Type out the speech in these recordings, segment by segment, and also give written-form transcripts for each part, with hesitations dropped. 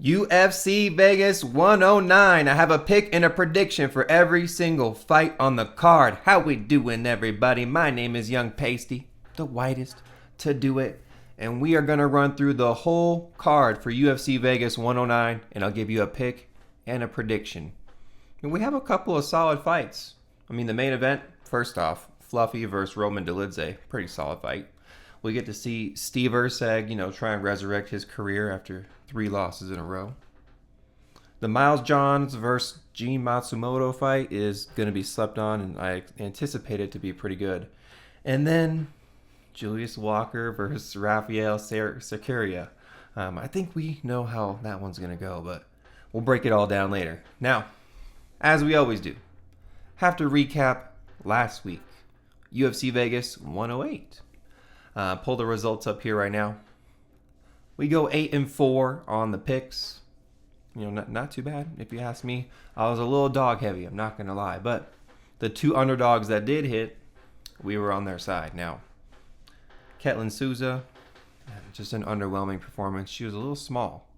UFC Vegas 109. I have a pick and a prediction for every single fight on the card. How we doing, everybody? My name is Young Pasty, the whitest to do it. And we are going to run through the whole card for UFC Vegas 109. And I'll give you a pick and a prediction. And we have a couple of solid fights. I mean, the main event, first off, Fluffy versus Roman Dolidze. Pretty solid fight. We get to see Steve Erceg, try and resurrect his career after 3 losses in a row. The Miles Johns versus Gene Matsumoto fight is going to be slept on, and I anticipate it to be pretty good. And then Julius Walker versus Raffael Cerqueira. I think we know how that one's going to go, but we'll break it all down later. Now, as we always do, have to recap last week, UFC Vegas 108. Pull the results up here right now. We go 8-4 on the picks. Not too bad if you ask me. I was a little dog heavy, I'm not going to lie. But the 2 underdogs that did hit, we were on their side. Now, Ketlin Souza, just an underwhelming performance. She was a little small,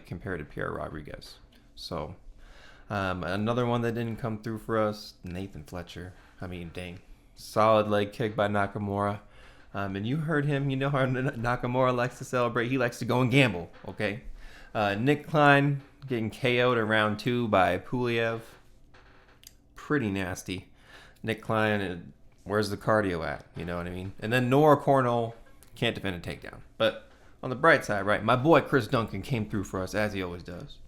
compared to Pierre Rodriguez. So, another one that didn't come through for us, Nathan Fletcher. I mean, dang. Solid leg kick by Nakamura. And you heard him, you know how Nakamura likes to celebrate. He likes to go and gamble, okay? Nick Klein getting KO'd in round 2 by Puliev. Pretty nasty. Nick Klein, where's the cardio at? You know what I mean? And then Nora Cornell can't defend a takedown. But on the bright side, right, my boy Chris Duncan came through for us, as he always does.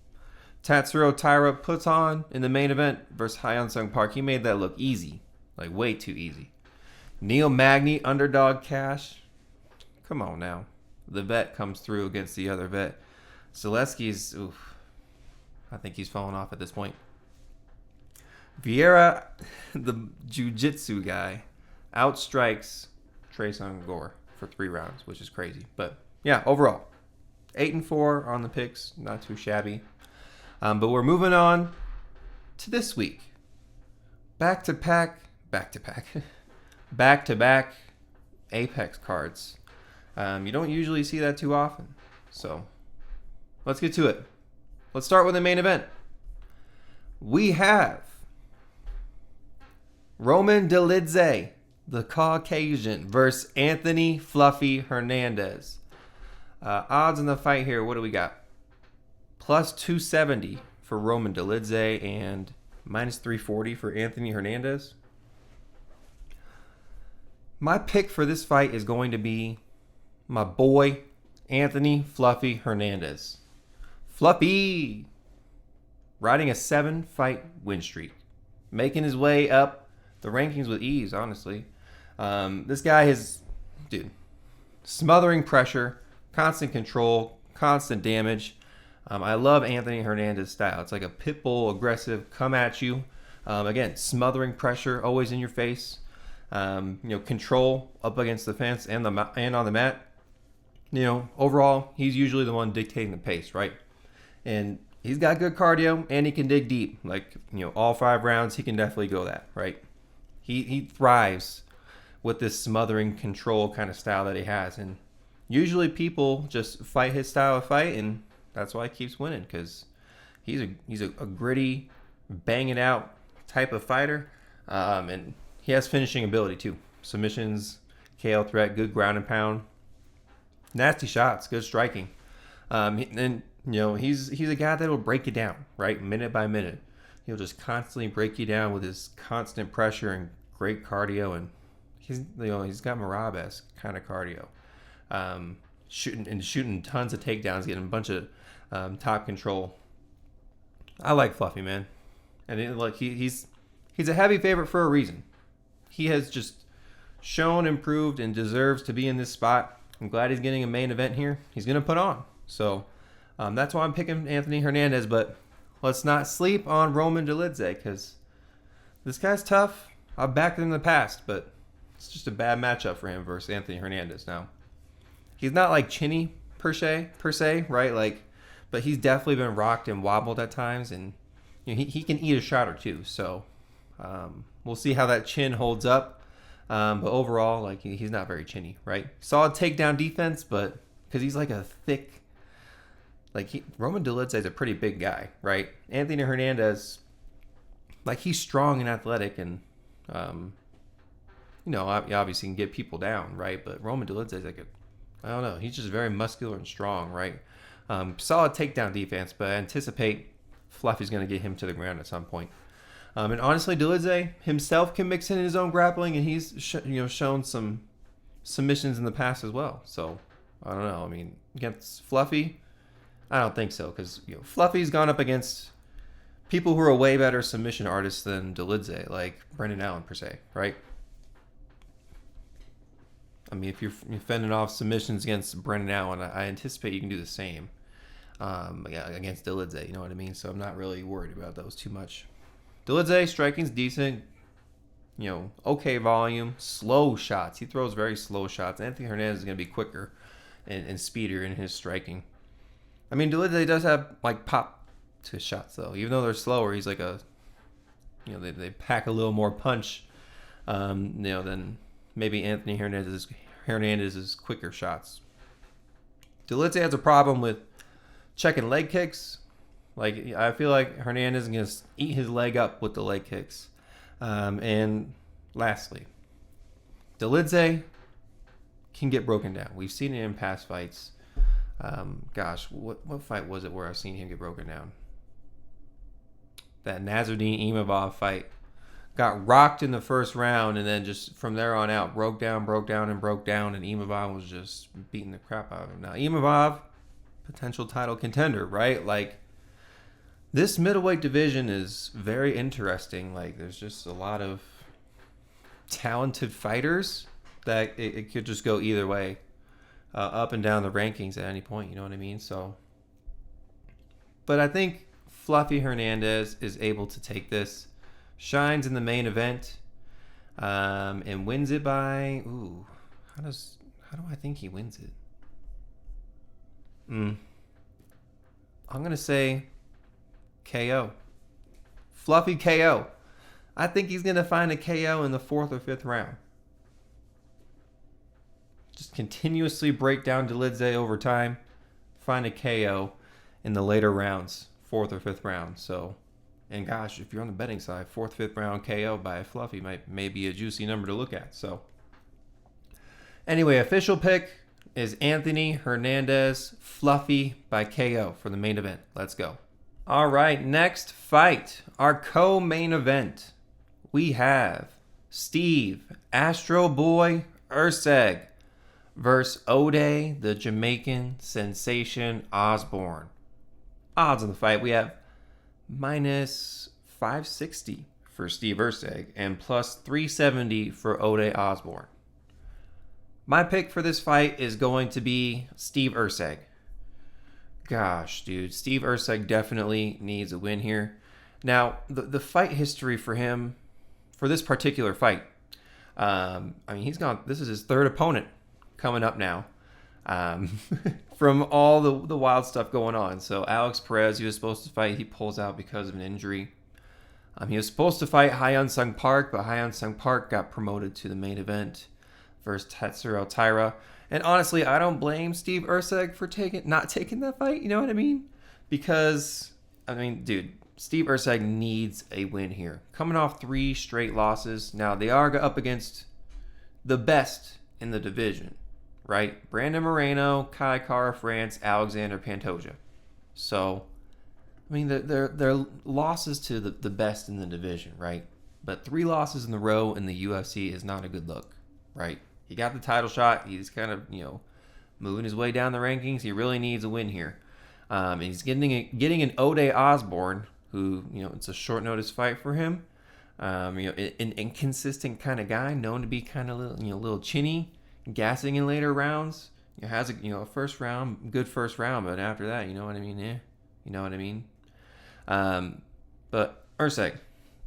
Tatsuro Taira puts on in the main event versus Hyun-Sung Park. He made that look easy, way too easy. Neil Magny, underdog cash. Come on now. The vet comes through against the other vet. Zaleski's, I think he's falling off at this point. Vieira, the jiu-jitsu guy, outstrikes Trayson Gore for 3 rounds, which is crazy. But yeah, overall, 8-4 on the picks. Not too shabby. But we're moving on to this week. Back-to-back Apex cards. You don't usually see that too often. So, let's get to it. Let's start with the main event. We have Roman Dolidze, the Caucasian, versus Anthony Fluffy Hernandez. Odds in the fight here, what do we got? Plus 270 for Roman Dolidze and minus 340 for Anthony Hernandez. My pick for this fight is going to be my boy, Anthony Fluffy Hernandez. Fluffy! Riding a 7-fight win streak. Making his way up the rankings with ease, honestly. This guy is, smothering pressure, constant control, constant damage. I love Anthony Hernandez's style. It's like a pit bull, aggressive, come at you. Again, smothering pressure, always in your face. Control up against the fence and on the mat. Overall, he's usually the one dictating the pace, right? And he's got good cardio and he can dig deep. All 5 rounds, he can definitely go that, right? He thrives with this smothering control kind of style that he has. And usually people just fight his style of fight, and that's why he keeps winning, because he's a gritty, bang it out type of fighter. And he has finishing ability too. Submissions, KO threat, good ground and pound. Nasty shots, good striking. And he's a guy that'll break you down, right? Minute by minute. He'll just constantly break you down with his constant pressure and great cardio. And he's got Marab-esque kind of cardio. Shooting tons of takedowns, getting a bunch of top control. I like Fluffy, man. And he's a heavy favorite for a reason. He has just shown, improved, and deserves to be in this spot. I'm glad he's getting a main event here. He's going to put on. So that's why I'm picking Anthony Hernandez. But let's not sleep on Roman Dolidze, because this guy's tough. I've backed him in the past, but it's just a bad matchup for him versus Anthony Hernandez. Now, he's not chinny per se, right? But he's definitely been rocked and wobbled at times, and he can eat a shot or two. So we'll see how that chin holds up. But overall, he's not very chinny, right? Solid takedown defense, but because he's a thick like Roman Dolidze is a pretty big guy, right? Anthony Hernandez, like he's strong and athletic, and you know, obviously can get people down, right? But Roman Dolidze is like I don't know, he's just very muscular and strong, right? Solid takedown defense, but I anticipate Fluffy's going to get him to the ground at some point. And honestly, Dolidze himself can mix in his own grappling, and he's shown some submissions in the past as well. So I don't know. I mean, against Fluffy, I don't think so, because Fluffy's gone up against people who are way better submission artists than Dolidze, like Brendan Allen per se, right? I mean, if you're fending off submissions against Brendan Allen, I anticipate you can do the same against Dolidze. You know what I mean? So I'm not really worried about those too much. Dolidze, striking's decent. Okay volume, slow shots. He throws very slow shots. Anthony Hernandez is going to be quicker and speedier in his striking. I mean, Dolidze does have like pop to his shots though. Even though they're slower, he's like they pack a little more punch, than maybe Anthony Hernandez's quicker shots. Dolidze has a problem with checking leg kicks. Like, I feel like Hernandez is going to eat his leg up with the leg kicks. And lastly, Dolidze can get broken down. We've seen it in past fights. What fight was it where I've seen him get broken down? That Nasruddin-Imavov fight. Got rocked in the first round, and then just from there on out, broke down, and Imavov was just beating the crap out of him. Now, Imavov, potential title contender, right? Like, this middleweight division is very interesting. Like, there's just a lot of talented fighters that it could just go either way, up and down the rankings at any point, you know what I mean? So, but I think Fluffy Hernandez is able to take this, shines in the main event, and wins it by, how do I think he wins it? I'm going to say KO. Fluffy KO. I think he's going to find a KO in the 4th or 5th round. Just continuously break down Dolidze over time, find a KO in the later rounds, 4th or 5th round. So, and gosh, if you're on the betting side, 4th, 5th round KO by a Fluffy may be a juicy number to look at. So, anyway, official pick is Anthony Hernandez, Fluffy by KO for the main event. Let's go. All right, next fight, our co-main event. We have Steve Astro Boy Erceg versus Ode, the Jamaican sensation Osbourne. Odds on the fight, we have minus 560 for Steve Erceg and plus 370 for Ode Osbourne. My pick for this fight is going to be Steve Erceg. Gosh, dude, Steve Erceg definitely needs a win here. Now, the fight history for him, for this particular fight, this is his 3rd opponent coming up now, from all the wild stuff going on. So Alex Perez, he was supposed to fight, he pulls out because of an injury. He was supposed to fight Hyun Sung Park, but Hyun Sung Park got promoted to the main event versus Tatsuro Taira. And honestly, I don't blame Steve Erceg for not taking that fight. You know what I mean? Because, dude, Steve Erceg needs a win here. Coming off 3 straight losses. Now, they are up against the best in the division, right? Brandon Moreno, Kai Kara France, Alexander Pantoja. So, they're losses to the best in the division, right? But 3 losses in a row in the UFC is not a good look, right? He got the title shot. He's kind of, moving his way down the rankings. He really needs a win here. He's getting an Ode Osbourne, who, it's a short notice fight for him. An inconsistent kind of guy, known to be kind of little chinny, gassing in later rounds. Has a good first round, but after that, you know what I mean? You know what I mean? But Erceg,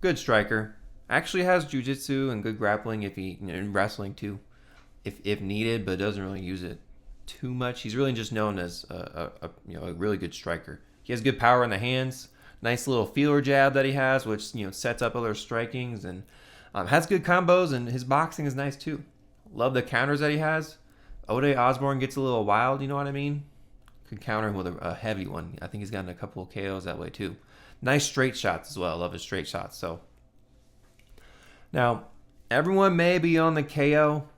good striker. Actually has jiu-jitsu and good grappling and wrestling too, if needed, but doesn't really use it too much. He's really just known as a really good striker. He has good power in the hands, nice little feeler jab that he has, which sets up other strikings, and has good combos, and his boxing is nice too. Love the counters that he has. Ode Osbourne gets a little wild, you know what I mean? could counter him with a heavy one. I think he's gotten a couple of KOs that way too. Nice straight shots as well. I love his straight shots. So now everyone may be on the KO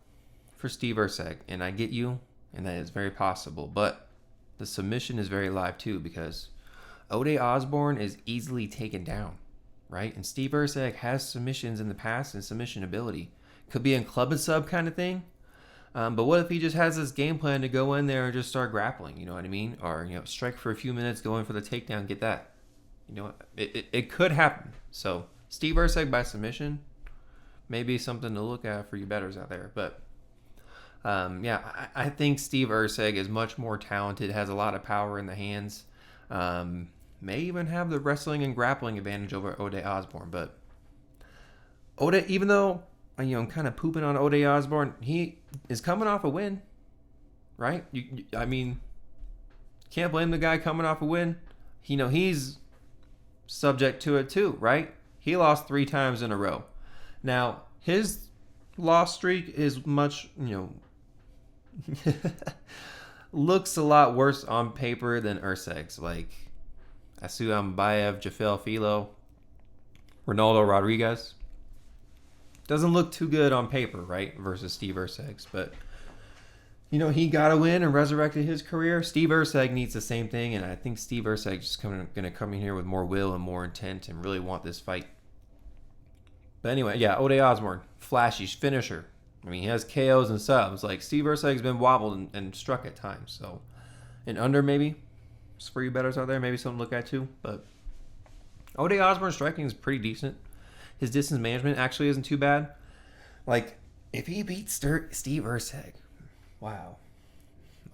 for Steve Erceg, and I get you, and that is very possible. But the submission is very live too, because Ode Osbourne is easily taken down, right? And Steve Erceg has submissions in the past and submission ability. Could be in club and sub kind of thing. But what if he just has this game plan to go in there and just start grappling? You know what I mean? Or, strike for a few minutes, go in for the takedown, get that. It could happen. So Steve Erceg by submission, maybe something to look at for you bettors out there. But I think Steve Erceg is much more talented, has a lot of power in the hands, may even have the wrestling and grappling advantage over Ode Osbourne. But Ode, even though I'm kind of pooping on Ode Osbourne, he is coming off a win, right? I mean, can't blame the guy coming off a win. He's subject to it too, right? He lost 3 times in a row. Now, his loss streak is much, looks a lot worse on paper than Erceg's. Like Asu Ambayev, Jafel Filo, Ronaldo Rodriguez. Doesn't look too good on paper, right? Versus Steve Erceg's. But, he got a win and resurrected his career. Steve Erceg needs the same thing. And I think Steve Erceg is going to come in here with more will and more intent and really want this fight. But anyway, yeah, Ode Osbourne, flashy finisher. I mean, he has KOs and subs. Like, Steve Erceg's been wobbled and struck at times. So, an under maybe. Just for you bettors out there, maybe something to look at too. But Ode Osbourne striking is pretty decent. His distance management actually isn't too bad. Like, if he beats Steve Erceg, wow.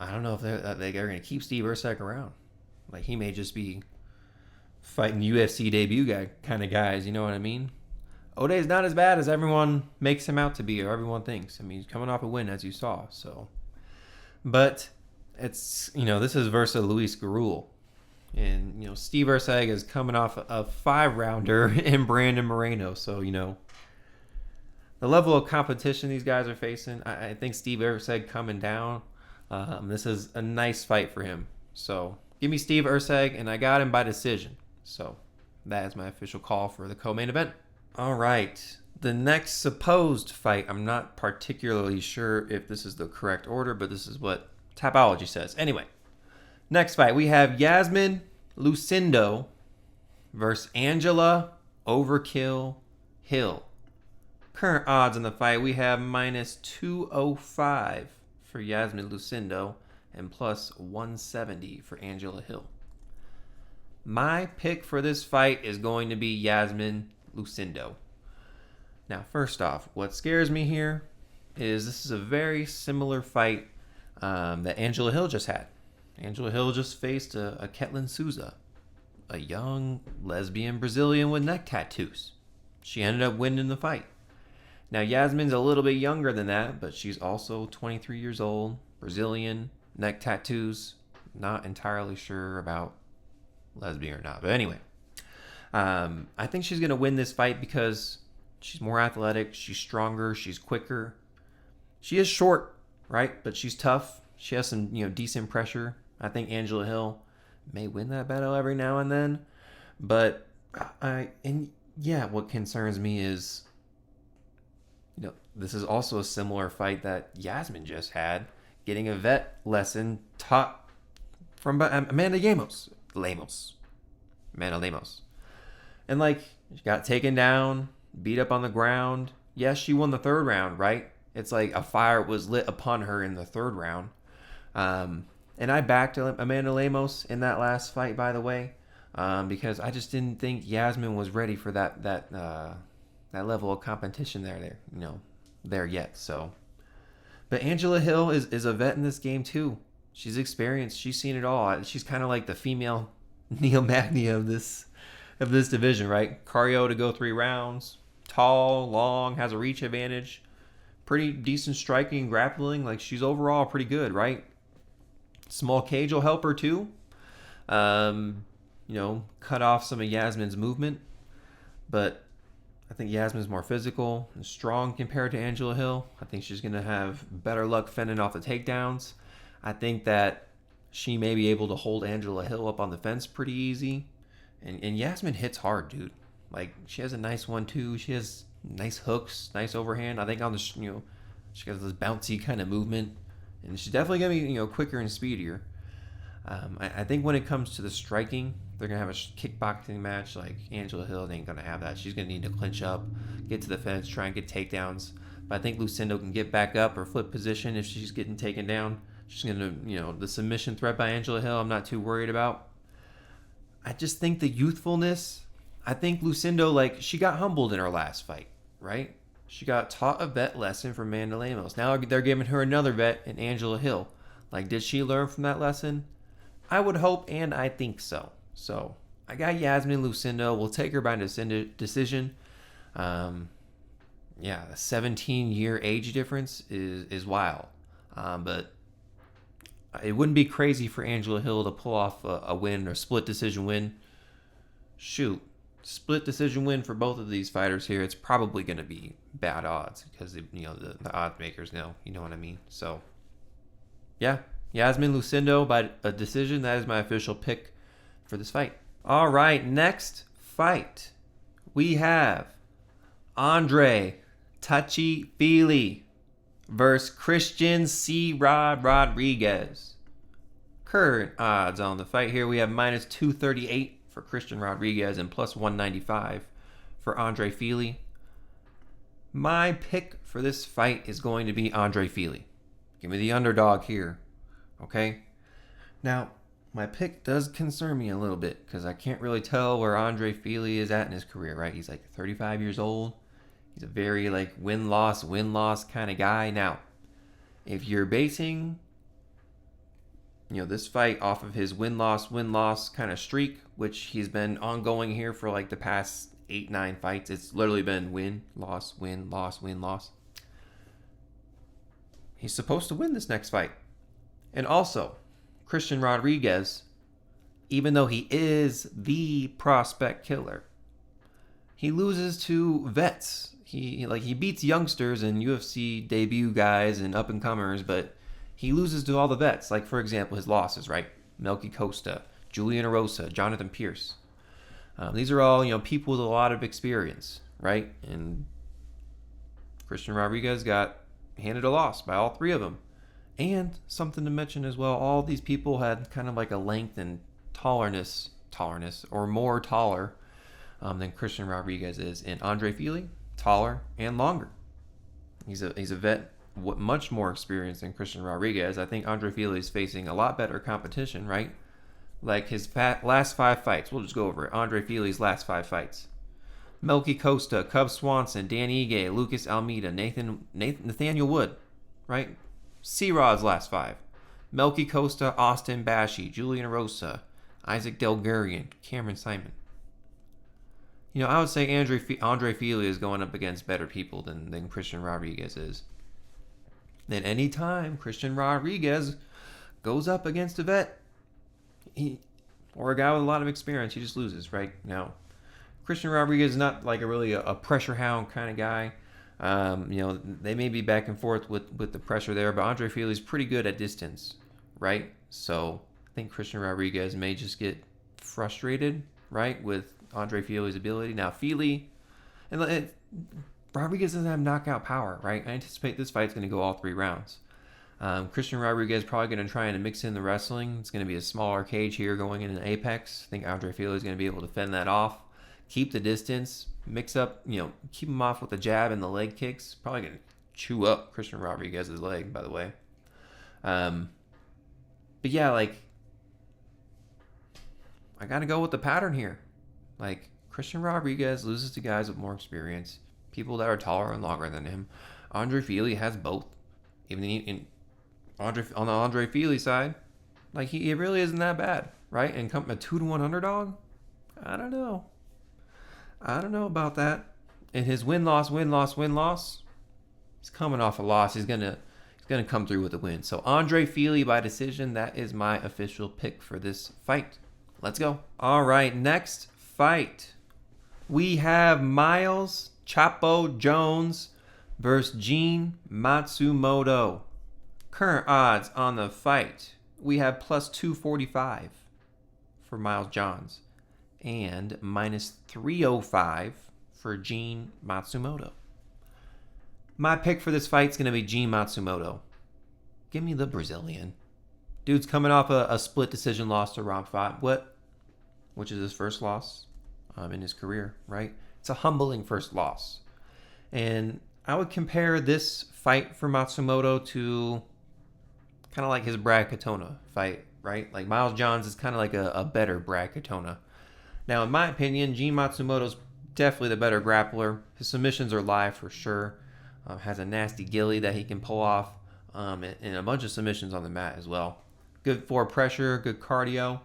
I don't know if they're going to keep Steve Erceg around. Like, he may just be fighting UFC debut guy kind of guys, you know what I mean? Ode's not as bad as everyone makes him out to be, or everyone thinks. I mean, he's coming off a win, as you saw. So, but it's, this is versus Luis Garul. And, Steve Erceg is coming off a 5-rounder in Brandon Moreno. So, the level of competition these guys are facing, I think Steve Erceg coming down, this is a nice fight for him. So, give me Steve Erceg, and I got him by decision. So, that is my official call for the co-main event. All right. The next supposed fight, I'm not particularly sure if this is the correct order, but this is what Tapology says. Anyway. Next fight, we have Iasmin Lucindo versus Angela Overkill Hill. Current odds in the fight, we have minus 205 for Iasmin Lucindo and plus 170 for Angela Hill. My pick for this fight is going to be Iasmin Lucindo. Now, first off, what scares me here is this is a very similar fight that Angela Hill just had. Angela Hill just faced a Ketlin Souza, a young lesbian Brazilian with neck tattoos. She ended up winning the fight. Now, Iasmin's a little bit younger than that, but she's also 23 years old, Brazilian, neck tattoos. Not entirely sure about lesbian or not. But anyway, I think she's going to win this fight because she's more athletic, she's stronger, she's quicker. She is short, right? But she's tough. She has some, decent pressure. I think Angela Hill may win that battle every now and then. But what concerns me is, this is also a similar fight that Iasmin just had, getting a vet lesson taught from Amanda Lemos. And she got taken down, beat up on the ground. Yes, she won the 3rd round, right? It's like a fire was lit upon her in the 3rd round. And I backed Amanda Lemos in that last fight, by the way, because I just didn't think Iasmin was ready for that level of competition there yet. So, but Angela Hill is a vet in this game too. She's experienced. She's seen it all. She's kind of like the female Neil Magny of this division, right? Cardio to go 3 rounds, tall, long, has a reach advantage, pretty decent striking and grappling. Like, she's overall pretty good, right? Small cage will help her too. Cut off some of Iasmin's movement, but I think Iasmin's more physical and strong compared to Angela Hill. I think she's going to have better luck fending off the takedowns. I think that she may be able to hold Angela Hill up on the fence pretty easy. And Iasmin hits hard, dude. Like, she has a nice one, too. She has nice hooks, nice overhand. I think on the, she has this bouncy kind of movement. And she's definitely going to be, quicker and speedier. I think when it comes to the striking, they're going to have a kickboxing match. Like, Angela Hill ain't going to have that. She's going to need to clinch up, get to the fence, try and get takedowns. But I think Lucindo can get back up or flip position if she's getting taken down. She's going to, the submission threat by Angela Hill, I'm not too worried about. I just think the youthfulness, I think Lucindo, like, she got humbled in her last fight, right? She got taught a vet lesson from Amanda Lemos. Now they're giving her another vet in Angela Hill. Like, did she learn from that lesson? I would hope, and I think so. So, I got Iasmin Lucindo. We'll take her by decision. The 17-year age difference is wild. But it wouldn't be crazy for Angela Hill to pull off a win or split decision win. Shoot, split decision win for both of these fighters here. It's probably going to be bad odds because the odds makers know. You know what I mean? So, yeah, Iasmin Lucindo by a decision. That is my official pick for this fight. All right, next fight we have Andre Touchy Fili versus Christian C. Rodriguez. Current odds on the fight here, we have minus 238 for Christian Rodriguez and plus 195 for Andre Fili. My pick for this fight is going to be Andre Fili. Give me the underdog here, okay? Now, my pick does concern me a little bit because I can't really tell where Andre Fili is at in his career, right? He's like 35 years old. He's a very win-loss kind of guy. Now, if you're basing, this fight off of his win-loss kind of streak, which he's been ongoing here for the past 8-9 fights, it's literally been win-loss. He's supposed to win this next fight. And also, Christian Rodriguez, even though he is the prospect killer, he loses to vets. He beats youngsters and UFC debut guys and up and comers, but he loses to all the vets. Like, for example, his losses, right? Melky Costa, Julian Erosa, Jonathan Pierce. These are all people with a lot of experience, right? And Christian Rodriguez got handed a loss by all three of them. And something to mention as well, all these people had kind of a length and tallerness, or more taller than Christian Rodriguez is. And Andre Fili, taller and longer. He's a vet, much more experienced than Christian Rodriguez. I think Andre Fili is facing a lot better competition, right? Like his last 5 fights. We'll just go over it. Andre Fili's last 5 fights. Melky Costa, Cub Swanson, Dan Ige, Lucas Almeida, Nathaniel Wood, right? C-Rod's last 5. Melky Costa, Austin Bashi, Julian Erosa, Isaac Delgarian, Cameron Simon. I would say Andre Fili is going up against better people than Christian Rodriguez is. Then any time Christian Rodriguez goes up against a vet, or a guy with a lot of experience, he just loses, right? Now, Christian Rodriguez is not a pressure hound kind of guy. They may be back and forth with the pressure there, but Andre Fili is pretty good at distance, right? So I think Christian Rodriguez may just get frustrated, right, with Andre Fili's ability. Now, Fili, Rodriguez doesn't have knockout power, right? I anticipate this fight's going to go all 3 rounds. Christian Rodriguez is probably going to try and mix in the wrestling. It's going to be a smaller cage here going into an apex. I think Andre Fili is going to be able to fend that off, keep the distance, mix up, keep him off with the jab and the leg kicks. Probably going to chew up Christian Rodriguez's leg, by the way. But yeah, I got to go with the pattern here. Christian Rodriguez loses to guys with more experience, people that are taller and longer than him. Andre Fili has both. Even on the Andre Fili side, he really isn't that bad, right? And come a 2-1 underdog, I don't know about that. And his win-loss, he's coming off a loss. He's gonna come through with a win. So Andre Fili by decision. That is my official pick for this fight. Let's go. All right, next fight. We have Miles Chapo Jones versus Gene Matsumoto. Current odds on the fight. we have plus 245 for Miles Johns and minus 305 for Gene Matsumoto. My pick for this fight is going to be Gene Matsumoto. Give me the Brazilian. Dude's coming off a split decision loss to Raffael, which is his first loss in his career, right? It's a humbling first loss. And I would compare this fight for Matsumoto to kind of like his Brad Katona fight, right? Like Miles Johns is kind of like a better Brad Katona. Now, in my opinion, Gene Matsumoto's definitely the better grappler. His submissions are live for sure. Has a nasty gilly that he can pull off, and a bunch of submissions on the mat as well. Good forward pressure, good cardio.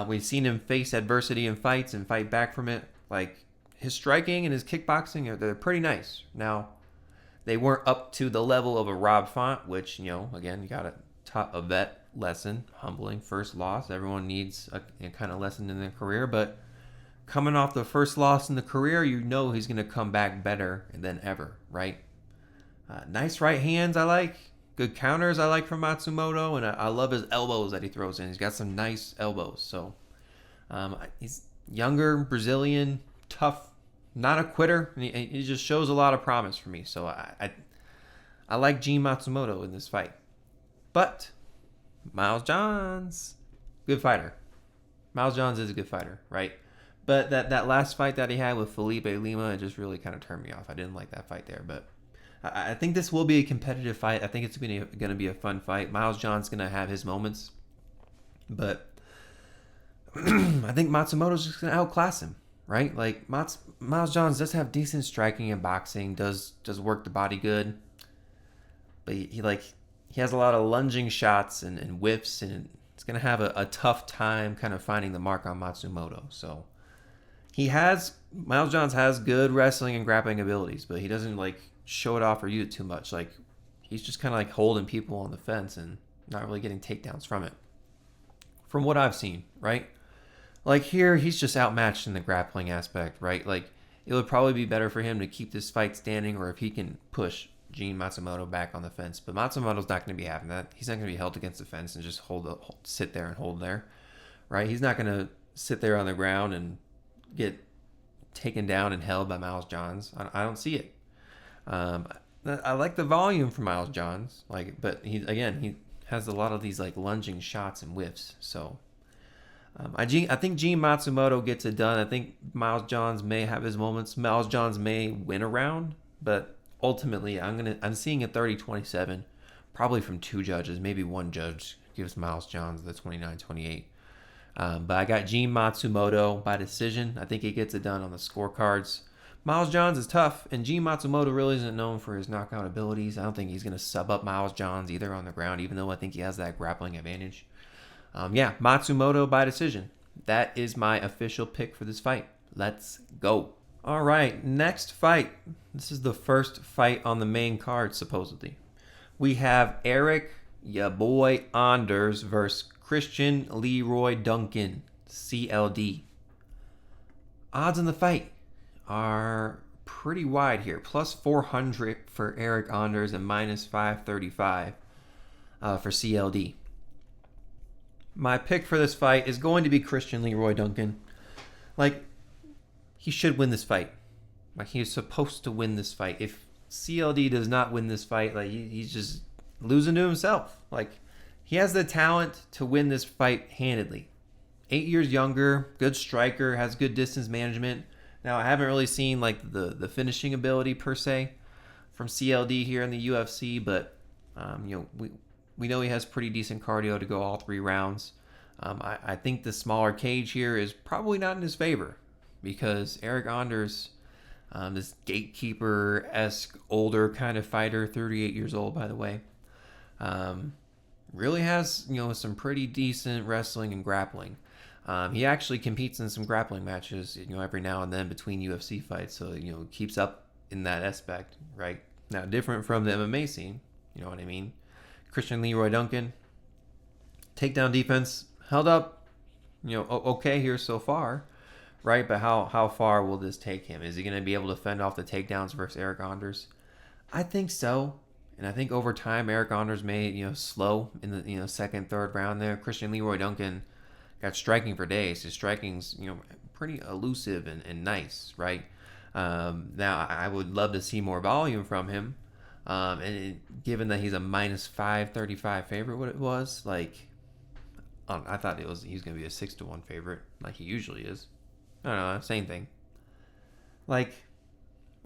We've seen him face adversity in fights and fight back from it. Like, his striking and his kickboxing, they're pretty nice. Now, they weren't up to the level of a Rob Font, which, again, you got to taught a vet lesson, humbling first loss. Everyone needs a kind of lesson in their career, but coming off the first loss in the career, he's going to come back better than ever, right? Nice right hands I like. Good counters I like from Matsumoto, and I love his elbows that he throws in. He's got some nice elbows. So he's younger, Brazilian, tough, not a quitter. He just shows a lot of promise for me. So I like Gene Matsumoto in this fight. But Miles Johns, good fighter. Miles Johns is a good fighter, right? But that last fight that he had with Felipe Lima, it just really kind of turned me off. I didn't like that fight there, but I think this will be a competitive fight. I think it's going to be a fun fight. Miles Johns going to have his moments, but I think Matsumoto's just going to outclass him, right? Like Miles Johns does have decent striking and boxing, does work the body good, but he has a lot of lunging shots and whiffs, and it's going to have a tough time kind of finding the mark on Matsumoto. So Miles Johns has good wrestling and grappling abilities, but he doesn't show it off or use it too much. He's just kind of holding people on the fence and not really getting takedowns from it. From what I've seen, right? Here, he's just outmatched in the grappling aspect, right? It would probably be better for him to keep this fight standing, or if he can push Gene Matsumoto back on the fence. But Matsumoto's not going to be having that. He's not going to be held against the fence and just sit there and hold there, right? He's not going to sit there on the ground and get taken down and held by Miles Johns. I don't see it. I like the volume from Miles Johns, but he has a lot of these lunging shots and whiffs. So I think Gene Matsumoto gets it done. I think Miles Johns may have his moments. Miles Johns may win a round, but ultimately I'm seeing a 30-27, probably from two judges, maybe one judge gives Miles Johns the 29-28. But I got Gene Matsumoto by decision. I think he gets it done on the scorecards. Miles Johns is tough, and Gene Matsumoto really isn't known for his knockout abilities. I don't think he's going to sub up Miles Johns either on the ground, even though I think he has that grappling advantage. Matsumoto by decision. That is my official pick for this fight. Let's go. All right, next fight. This is the first fight on the main card, supposedly. We have Eryk, ya boy, Anders versus Christian Leroy Duncan, CLD. Odds in the fight are pretty wide here. Plus 400 for Eryk Anders and minus 535 for CLD. My pick for this fight is going to be Christian Leroy Duncan. He should win this fight. He is supposed to win this fight. If CLD does not win this fight, he's just losing to himself. He has the talent to win this fight handedly. 8 years younger, good striker, has good distance management. Now, I haven't really seen the finishing ability per se from CLD here in the UFC, but we know he has pretty decent cardio to go all 3 rounds. I think the smaller cage here is probably not in his favor because Eryk Anders, this gatekeeper-esque older kind of fighter, 38 years old by the way, really has some pretty decent wrestling and grappling. He actually competes in some grappling matches, every now and then between UFC fights. So, keeps up in that aspect, right? Now, different from the MMA scene, you know what I mean? Christian Leroy Duncan, takedown defense held up, okay here so far, right? But how far will this take him? Is he going to be able to fend off the takedowns versus Eryk Anders? I think so. And I think over time, Eryk Anders made, slow in the, second, third round there. Christian Leroy Duncan got striking for days. His striking's, pretty elusive and nice, right? Now, I would love to see more volume from him. Given that he's a minus 535 favorite, what it was, like, I thought he was going to be a 6-1 favorite, like he usually is. I don't know, same thing. Like,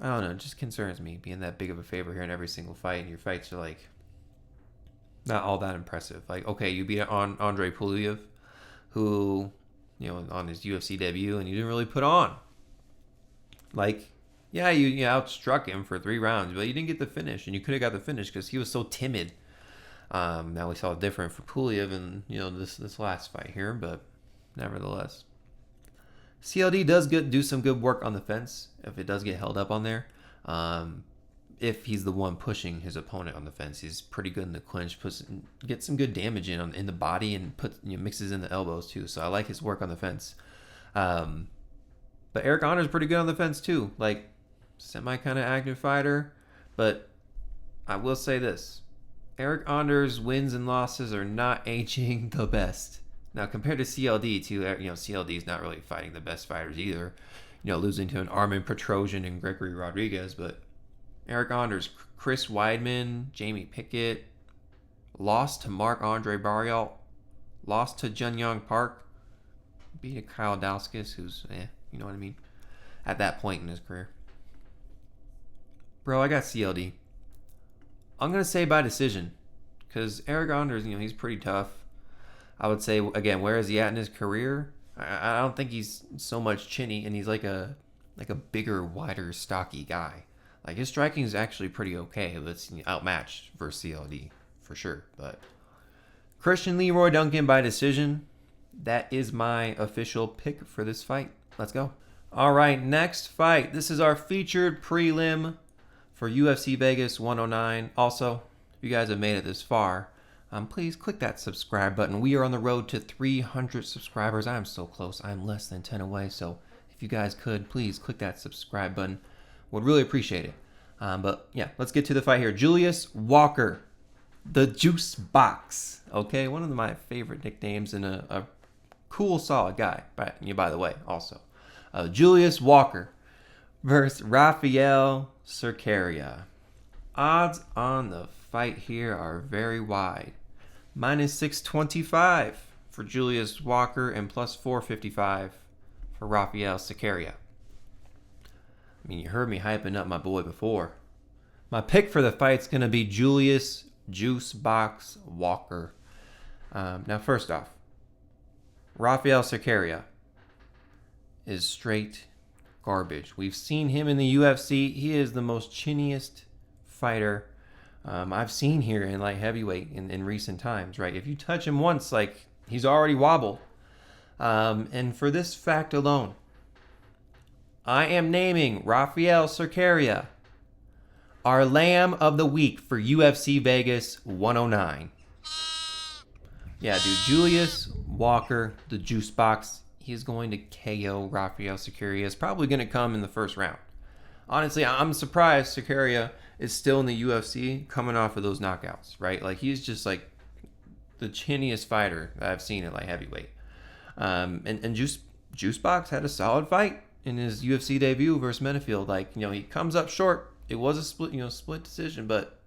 I don't know, it just concerns me being that big of a favorite here in every single fight, and your fights are, like, not all that impressive. Like, okay, you beat Andre Pulev, who, on his UFC debut, and you didn't really put on. Like, yeah, you outstruck him for 3 rounds, but you didn't get the finish, and you could have got the finish because he was so timid. Now we saw it different for Pulev in, this last fight here, but nevertheless. CLD does do some good work on the fence if it does get held up on there. If he's the one pushing his opponent on the fence, he's pretty good in the clinch. Gets some good damage in the body and mixes in the elbows too. So I like his work on the fence. But Eryk Anders is pretty good on the fence too. Like, semi kind of active fighter. But I will say this: Eryk Anders' wins and losses are not aging the best. Now, compared to CLD, too, CLD is not really fighting the best fighters either. Losing to an Armin Petrosian and Gregory Rodriguez. But Eryk Anders, Chris Weidman, Jamie Pickett, lost to Marc-Andre Barriault, lost to Jun Young Park, beat a Kyle Dauskas, who's, you know what I mean, at that point in his career. Bro, I got CLD. I'm going to say by decision, because Eryk Anders, he's pretty tough. I would say, again, where is he at in his career? I don't think he's so much chinny, and he's like a bigger, wider, stocky guy. Like, his striking is actually pretty okay, but it's outmatched for CLD, for sure. But Christian Leroy Duncan by decision. That is my official pick for this fight. Let's go. All right, next fight. This is our featured prelim for UFC Vegas 109. Also, if you guys have made it this far, please click that subscribe button. We are on the road to 300 subscribers. I'm so close. I'm less than 10 away. So if you guys could, please click that subscribe button. Would really appreciate it. But yeah, let's get to the fight here. Julius Walker, the Juice Box. Okay, one of my favorite nicknames, and a cool, solid guy, by the way, also. Julius Walker versus Raffael Cerqueira. Odds on the fight here are very wide. Minus 625 for Julius Walker and plus 455 for Raffael Cerqueira. I mean, you heard me hyping up my boy before. My pick for the fight's going to be Julius Juice Box Walker. Now, first off, Raffael Cerqueira is straight garbage. We've seen him in the UFC. He is the most chinniest fighter I've seen here in light heavyweight in recent times, right? If you touch him once, like, he's already wobbled. And for this fact alone, I am naming Raffael Cerqueira our Lamb of the Week for UFC Vegas 109. Yeah, dude, Julius Walker, the Juice Box, he's going to KO Raffael Cerqueira. It's probably going to come in the first round. Honestly, I'm surprised Cerqueira is still in the UFC coming off of those knockouts, right? Like, he's just like the chinniest fighter that I've seen at light heavyweight. And Juice Box had a solid fight in his UFC debut versus Menifield. Like, he comes up short. It was a split decision, but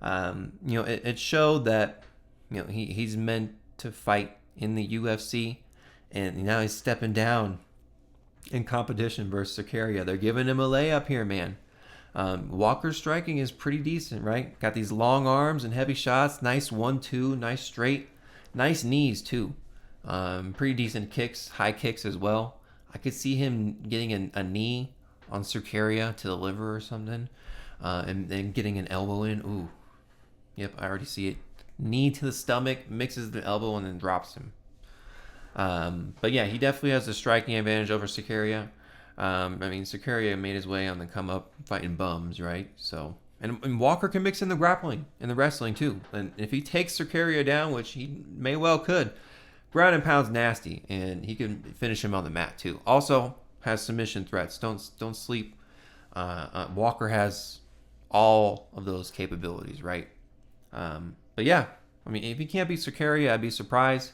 it showed that he's meant to fight in the UFC, and now he's stepping down in competition versus Cerqueira. They're giving him a layup here, man. Walker's striking is pretty decent, right? Got these long arms and heavy shots. Nice 1-2, nice straight, nice knees too. Pretty decent kicks, high kicks as well. I could see him getting a knee on Cerqueira to the liver or something, and then getting an elbow in. Ooh, yep, I already see it. Knee to the stomach, mixes the elbow, and then drops him. But yeah, he definitely has the striking advantage over Cerqueira. Cerqueira made his way on the come up fighting bums, right? So, and Walker can mix in the grappling and the wrestling too. And if he takes Cerqueira down, which he may well could, ground and pound's nasty, and he can finish him on the mat too. Also has submission threats. Don't sleep. Walker has all of those capabilities, right? But yeah, I mean, if he can't beat Cerqueira, I'd be surprised.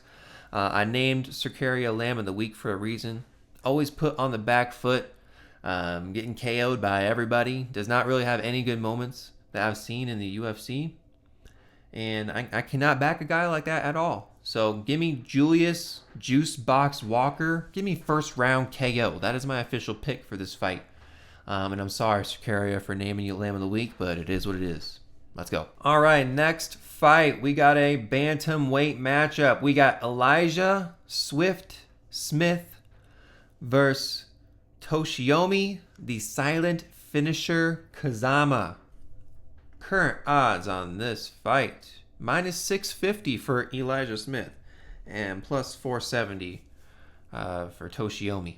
I named Cerqueira Lamb of the Week for a reason. Always put on the back foot, getting KO'd by everybody. Does not really have any good moments that I've seen in the UFC. And I cannot back a guy like that at all. So give me Julius, Juice Box Walker. Give me first round KO. That is my official pick for this fight. And I'm sorry, Cerqueira, for naming you Lamb of the Week, but it is what it is. Let's go. All right, next fight. We got a bantamweight matchup. We got Elijah Swift Smith versus Toshiomi, the silent finisher Kazama. Current odds on this fight: minus 650 for Elijah Smith and plus 470 for Toshiomi.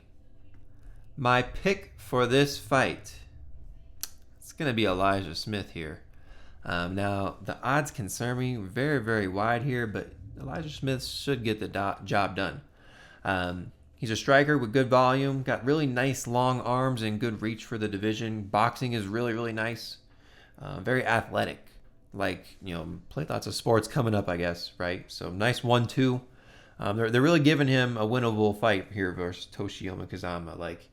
My pick for this fight, it's going to be Elijah Smith here. Now, the odds concern me very, very wide here, but Elijah Smith should get the job done. He's a striker with good volume, got really nice long arms and good reach for the division. Boxing is really, really nice. Very athletic. Like, played lots of sports coming up, I guess, right? So nice 1-2. They're really giving him a winnable fight here versus Toshiomi Kazama. Like,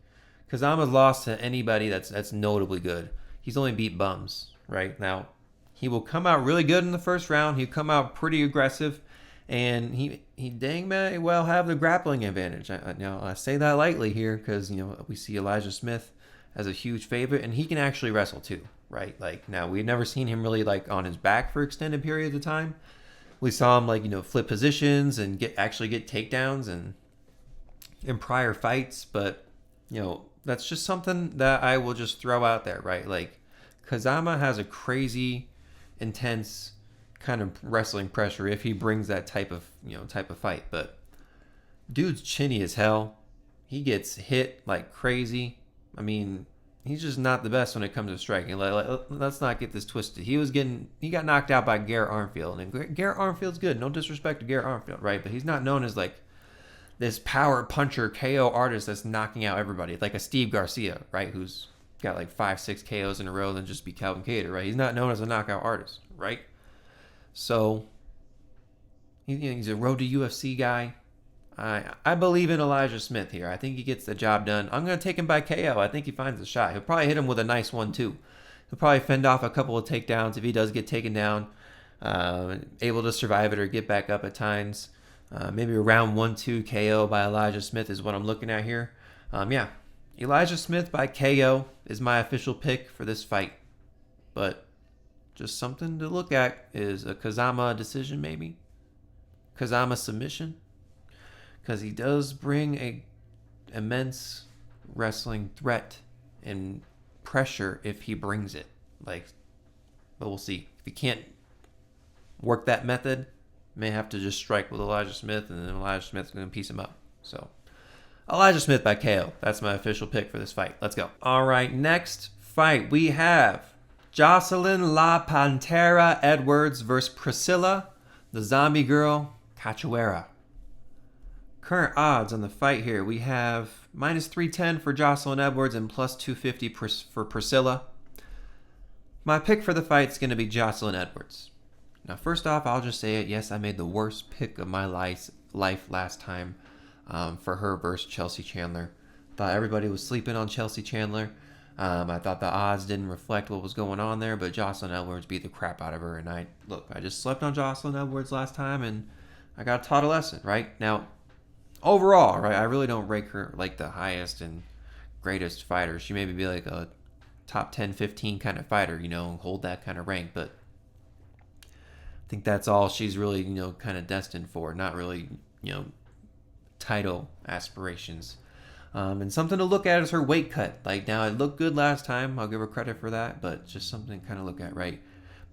Kazama's lost to anybody that's notably good. He's only beat bums, right? Now, he will come out really good in the first round. He'll come out pretty aggressive, and he dang may well have the grappling advantage. I say that lightly here because, we see Elijah Smith as a huge favorite, and he can actually wrestle too, right? Like, now, we've never seen him really, like, on his back for extended periods of time. We saw him, like, flip positions and get takedowns and in prior fights, but, that's just something that I will just throw out there, right? Like, Kazama has a crazy, intense kind of wrestling pressure if he brings that type of fight. But dude's chinny as hell. He gets hit like crazy. I mean, he's just not the best when it comes to striking. Let's not get this twisted. He got knocked out by Garrett Armfield, and Garrett Armfield's good. No disrespect to Garrett Armfield, right? But he's not known as like this power puncher KO artist that's knocking out everybody, like a Steve Garcia, right? Who's got like 5-6 KOs in a row, then just be Calvin Kattar, right? He's not known as a knockout artist, right? So he's a road to UFC guy. I believe in Elijah Smith here. I think he gets the job done. I'm going to take him by KO. I think he finds a shot. He'll probably hit him with a nice one too. He'll probably fend off a couple of takedowns if he does get taken down, able to survive it or get back up at times. Maybe a round 1-2 KO by Elijah Smith is what I'm looking at here. Elijah Smith by KO is my official pick for this fight. But just something to look at is a Kazama decision, maybe. Kazama submission. Because he does bring a immense wrestling threat and pressure if he brings it. But we'll see. If he can't work that method, may have to just strike with Elijah Smith, and then Elijah Smith's going to piece him up. So, Elijah Smith by KO. That's my official pick for this fight. Let's go. All right, next fight we have Joselyne La Pantera Edwards versus Priscilla, the zombie girl, Cachoeira. Current odds on the fight here, we have minus 310 for Joselyne Edwards and plus 250 for Priscilla. My pick for the fight is going to be Joselyne Edwards. Now, first off, I'll just say it. Yes, I made the worst pick of my life last time for her versus Chelsea Chandler. Thought everybody was sleeping on Chelsea Chandler. I thought the odds didn't reflect what was going on there, but Joselyne Edwards beat the crap out of her. And I just slept on Joselyne Edwards last time, and I got taught a lesson, right? Now, overall, right, I really don't rank her like the highest and greatest fighter. She maybe be like a top 10, 15 kind of fighter, hold that kind of rank, but I think that's all she's really, kind of destined for. Not really, title aspirations. And something to look at is her weight cut. Like, now, it looked good last time. I'll give her credit for that, but just something to kind of look at, right?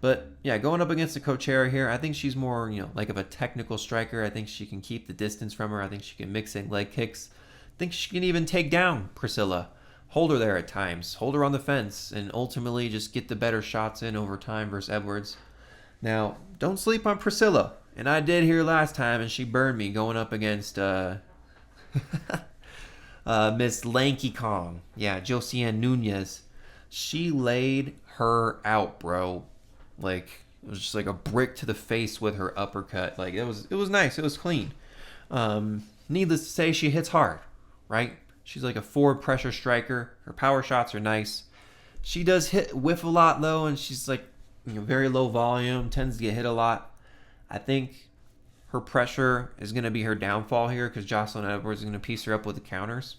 But, yeah, going up against the Cachoeira here, I think she's more, like of a technical striker. I think she can keep the distance from her. I think she can mix in leg kicks. I think she can even take down Priscilla. Hold her there at times. Hold her on the fence. And ultimately just get the better shots in over time versus Edwards. Now, don't sleep on Priscilla. And I did here last time, and she burned me going up against Miss Lanky Kong. Yeah, Joselyne Nunez. She laid her out, bro. Like, it was just like a brick to the face with her uppercut. Like, it was nice. It was clean. Needless to say, she hits hard, right? She's like a forward pressure striker. Her power shots are nice. She does whiff a lot though, and she's like, very low volume, tends to get hit a lot. I think her pressure is going to be her downfall here because Joselyne Edwards is going to piece her up with the counters.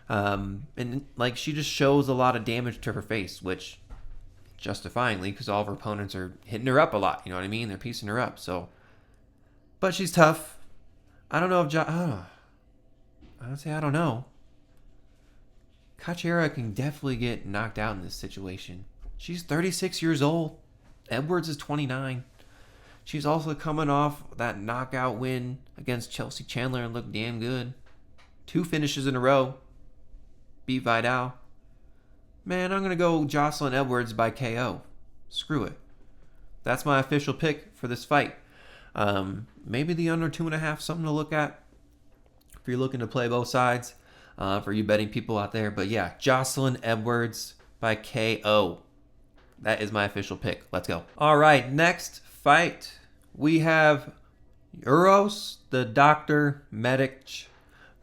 And like, she just shows a lot of damage to her face, which justifyingly, because all of her opponents are hitting her up a lot. You know what I mean? They're piecing her up. So, but she's tough. I don't know if I would say I don't know. Cachoeira can definitely get knocked out in this situation. She's 36 years old. Edwards is 29. She's also coming off that knockout win against Chelsea Chandler and looked damn good. 2 finishes in a row. Beat Vidal. Man, I'm going to go Joselyne Edwards by KO. Screw it. That's my official pick for this fight. Maybe the under 2.5, something to look at if you're looking to play both sides. For you betting people out there. But yeah, Joselyne Edwards by KO. That is my official pick. Let's go. All right, next fight. We have Uros, the doctor, medic,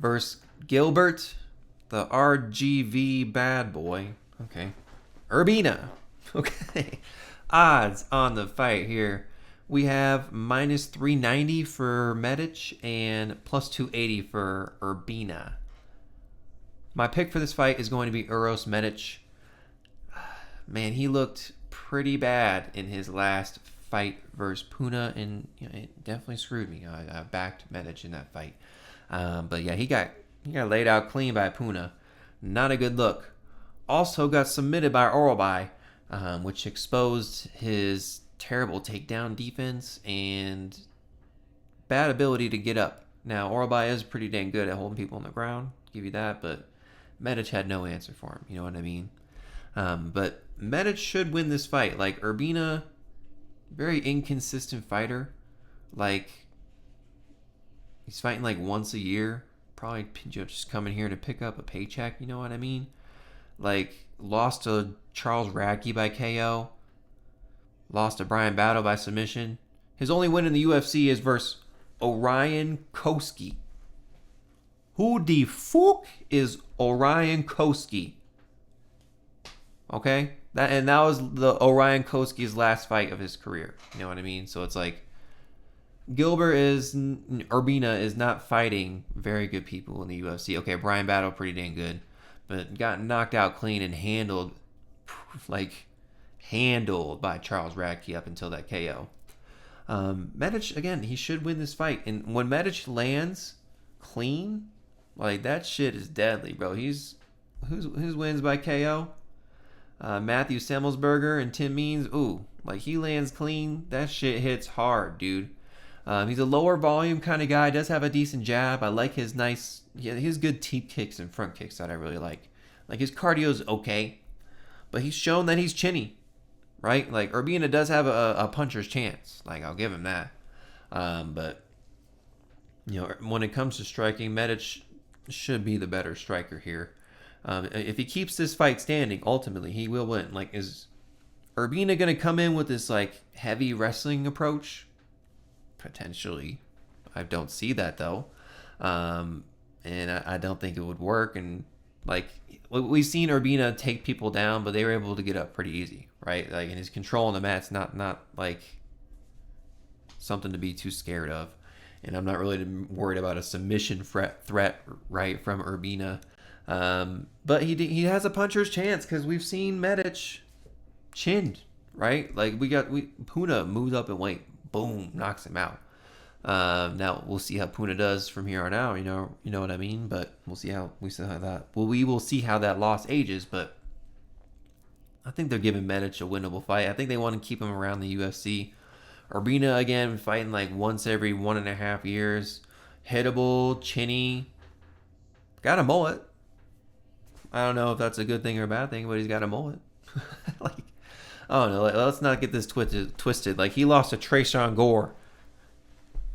versus Gilbert, the RGV bad boy. Okay. Urbina. Okay. Odds on the fight here. We have minus 390 for Medic and plus 280 for Urbina. My pick for this fight is going to be Uros Medic. Man, he looked pretty bad in his last fight versus Puna, and it definitely screwed me. I backed Medic in that fight. But yeah, he got laid out clean by Puna. Not a good look. Also got submitted by Oralby, which exposed his terrible takedown defense and bad ability to get up. Now, Oralby is pretty dang good at holding people on the ground. Give you that, but Medic had no answer for him. You know what I mean? But Medic should win this fight. Like, Urbina, very inconsistent fighter. Like, he's fighting like once a year. Probably just coming here to pick up a paycheck. You know what I mean? Like, lost to Charles Radke by KO. Lost to Brian Battle by submission. His only win in the UFC is versus Orion Koski. Who the fuck is Orion Koski? Okay? That was the Orion Koski's last fight of his career. You know what I mean? So it's like, Urbina is not fighting very good people in the UFC. Okay, Brian Battle, pretty dang good. But got knocked out clean and handled by Charles Radke up until that KO. Medic, again, he should win this fight. And when Medic lands clean, like, that shit is deadly, bro. Who's wins by KO? Matthew Semmelsberger and Tim Means. Ooh, like, he lands clean. That shit hits hard, dude. He's a lower volume kind of guy. Does have a decent jab. I like his his good teep kicks and front kicks that I really like. Like, his cardio's okay, but he's shown that he's chinny, right? Like, Urbina does have a puncher's chance. Like, I'll give him that. But, when it comes to striking, Medic should be the better striker here. If he keeps this fight standing, ultimately, he will win. Like, is Urbina going to come in with this, like, heavy wrestling approach? Potentially. I don't see that, though. And I don't think it would work. And, like, we've seen Urbina take people down, but they were able to get up pretty easy, right? Like, and his control on the mat's not like something to be too scared of. And I'm not really worried about a submission threat, right, from Urbina. But he has a puncher's chance because we've seen Medic chinned, right? Like, Puna moves up in weight, boom, knocks him out. Now we'll see how Puna does from here on out. You know what I mean. But we will see how that loss ages. But I think they're giving Medic a winnable fight. I think they want to keep him around the UFC. Urbina, again, fighting like once every 1.5 years. Hittable, chinny. Got a mullet. I don't know if that's a good thing or a bad thing, but he's got a mullet. Like, I don't know. Let's not get this twisted. Like, he lost to Trayshawn Gore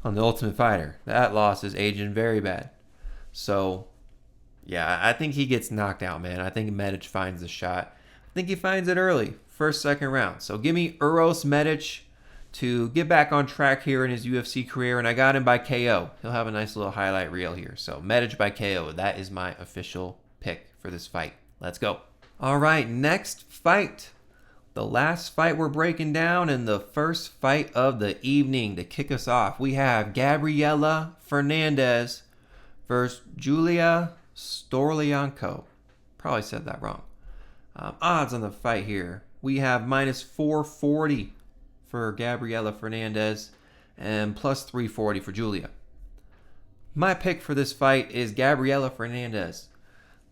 on The Ultimate Fighter. That loss is aging very bad. So, yeah, I think he gets knocked out, man. I think Medic finds the shot. I think he finds it early, first, second round. So give me Uros Medic to get back on track here in his UFC career, and I got him by KO. He'll have a nice little highlight reel here. So Medic by KO, that is my official pick for this fight. Let's go. All right, next fight. The last fight we're breaking down and the first fight of the evening to kick us off. We have Gabriella Fernandes versus Julija Stolkarenko. Probably said that wrong. Odds on the fight here. We have minus 440 for Gabriella Fernandes and plus 340 for Julija. My pick for this fight is Gabriella Fernandes.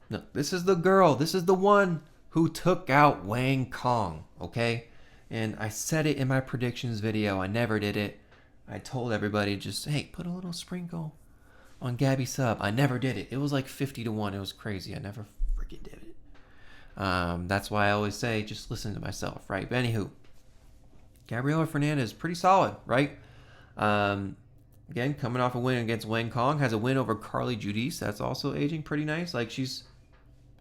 No, this is the girl. This is the one who took out Wang Kong, okay? And I said it in my predictions video. I never did it. I told everybody just, hey, put a little sprinkle on Gabby sub. I never did it. It was like 50 to 1. It was crazy. I never freaking did it. That's why I always say, just listen to myself, right? But anywho, Gabriella Fernandes, pretty solid, right? Again, coming off a win against Wang Kong, has a win over Carly Judice. That's also aging pretty nice. Like, she's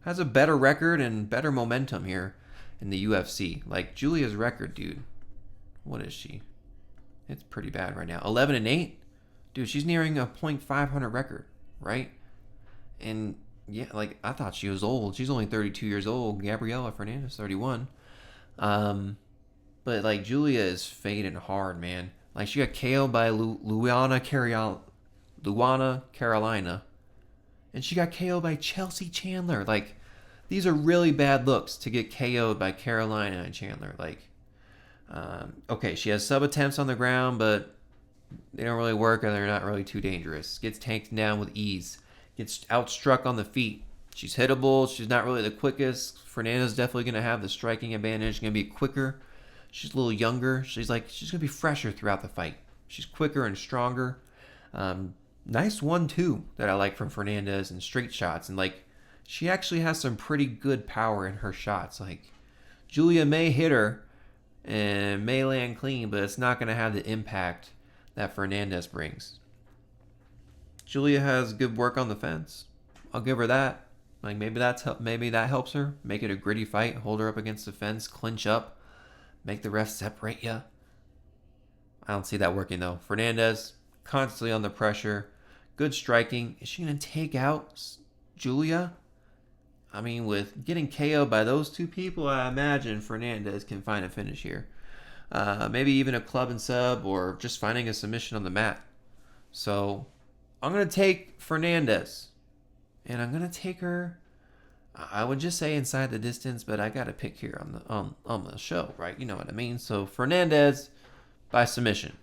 has a better record and better momentum here in the UFC. Like, Julia's record, dude. What is she? It's pretty bad right now. 11-8? Dude, she's nearing a .500 record, right? And yeah, like, I thought she was old. She's only 32 years old. Gabriella Fernandes, 31. But, like, Julia is fading hard, man. Like, she got KO'd by Luana Carolina. And she got KO'd by Chelsea Chandler. Like, these are really bad looks to get KO'd by Carolina and Chandler. Like, okay, she has sub attempts on the ground, but they don't really work and they're not really too dangerous. Gets tanked down with ease. Gets outstruck on the feet. She's hittable. She's not really the quickest. Fernandes is definitely going to have the striking advantage. She's going to be quicker. She's a little younger. She's going to be fresher throughout the fight. She's quicker and stronger. Nice 1-2 that I like from Fernandes and straight shots. And, like, she actually has some pretty good power in her shots. Like, Julia may hit her and may land clean, but it's not going to have the impact that Fernandes brings. Julia has good work on the fence. I'll give her that. Like, maybe that helps her. Make it a gritty fight. Hold her up against the fence. Clinch up. Make the ref separate you. I don't see that working, though. Fernandes, constantly under pressure. Good striking. Is she going to take out Julia? I mean, with getting KO'd by those two people, I imagine Fernandes can find a finish here. Maybe even a club and sub or just finding a submission on the mat. So I'm going to take Fernandes. And I'm going to take her, I would just say inside the distance, but I got to pick here on the show, right? You know what I mean? So Fernandes by submission.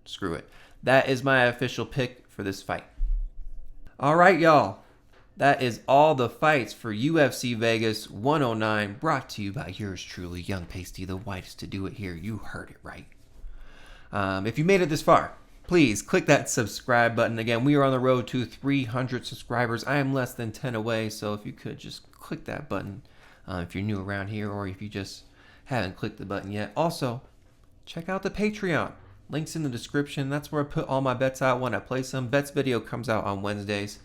Screw it. That is my official pick for this fight. All right, y'all. That is all the fights for UFC Vegas 109, brought to you by yours truly, Young Pasty, the whitest to do it here. You heard it right. If you made it this far, please click that subscribe button. Again, we are on the road to 300 subscribers. I am less than 10 away, so if you could just click that button if you're new around here or if you just haven't clicked the button yet. Also, check out the Patreon. Links in the description. That's where I put all my bets out when I place them. Bets video comes out on Wednesdays.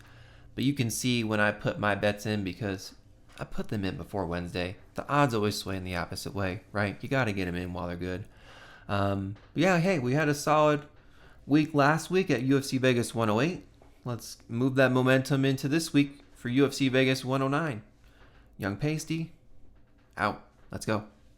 But you can see when I put my bets in because I put them in before Wednesday. The odds always sway in the opposite way, right? You got to get them in while they're good. But yeah, hey, we had a solid week last week at UFC Vegas 108. Let's move that momentum into this week for UFC Vegas 109. Young Pasty, out. Let's go.